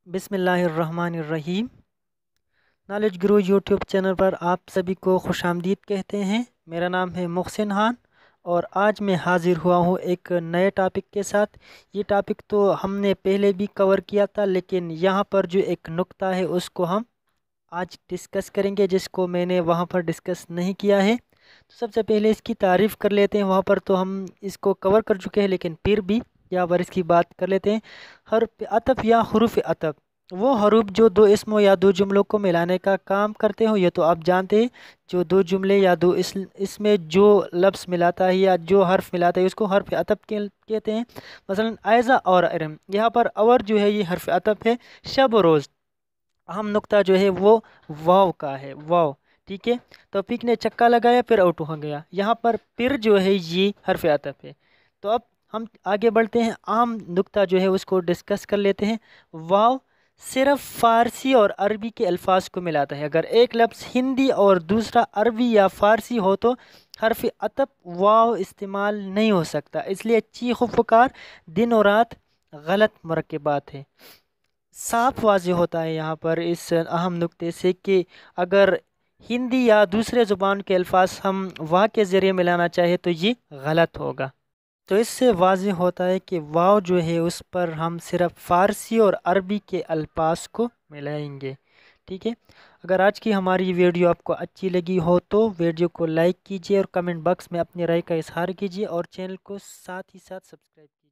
बिस्मिल्लाहिर्रहमानिर्रहीम। नॉलेज गुरु YouTube channel पर आप सभी को खुश आमदीद कहते हैं। मेरा नाम है मुहसिन खान और आज मैं हाज़िर हुआ हूँ एक नए टॉपिक के साथ। ये टॉपिक तो हमने पहले भी कवर किया था, लेकिन यहाँ पर जो एक नुक्ता है उसको हम आज डिस्कस करेंगे जिसको मैंने वहाँ पर डिस्कस नहीं किया है। तो सबसे पहले इसकी तारीफ़ कर लेते हैं। वहाँ पर तो हम इसको कवर कर चुके हैं, लेकिन फिर भी यहाँ पर इसकी बात कर लेते हैं। हर्फ अतफ या हुरूफ अतफ वो हरूफ जो दो इसमों या दो जुमलों को मिलाने का काम करते हो। ये तो आप जानते हैं, जो दो जुमले या दो इसमें जो लफ्ज़ मिलाता है या जो हर्फ मिलाता है उसको हर्फ अतफ कहते हैं। मसलन आयज़ा और अरम, यहाँ पर और जो है ये हर्फ अतफ है। शब और रोज़, अहम नुक्ता जो है वो वाव का है, वाव। ठीक है, तौफीक ने चक्का लगाया फिर आउट हो गया। यहाँ पर फिर जो है ये हर्फ अतफ है। तो अब हम आगे बढ़ते हैं, आम नुक्ता जो है उसको डिस्कस कर लेते हैं। वाव सिर्फ फ़ारसी और अरबी के अल्फाज को मिलाता है। अगर एक लफ्ज़ हिंदी और दूसरा अरबी या फ़ारसी हो तो हर्फ अतफ वाव इस्तेमाल नहीं हो सकता। इसलिए चीख व पुकार, दिन और रात गलत मुरक्कबात है। साफ वाज़ेह होता है यहाँ पर इस अहम नुक्ते से कि अगर हिंदी या दूसरे ज़ुबान के अल्फाज हम वाव के ज़रिए मिलाना चाहे तो ये गलत होगा। तो इससे वाज़ेह होता है कि वाव जो है उस पर हम सिर्फ फ़ारसी और अरबी के अल्फाज को मिलाएंगे। ठीक है, अगर आज की हमारी वीडियो आपको अच्छी लगी हो तो वीडियो को लाइक कीजिए और कमेंट बॉक्स में अपनी राय का इजहार कीजिए और चैनल को साथ ही साथ सब्सक्राइब कीजिए।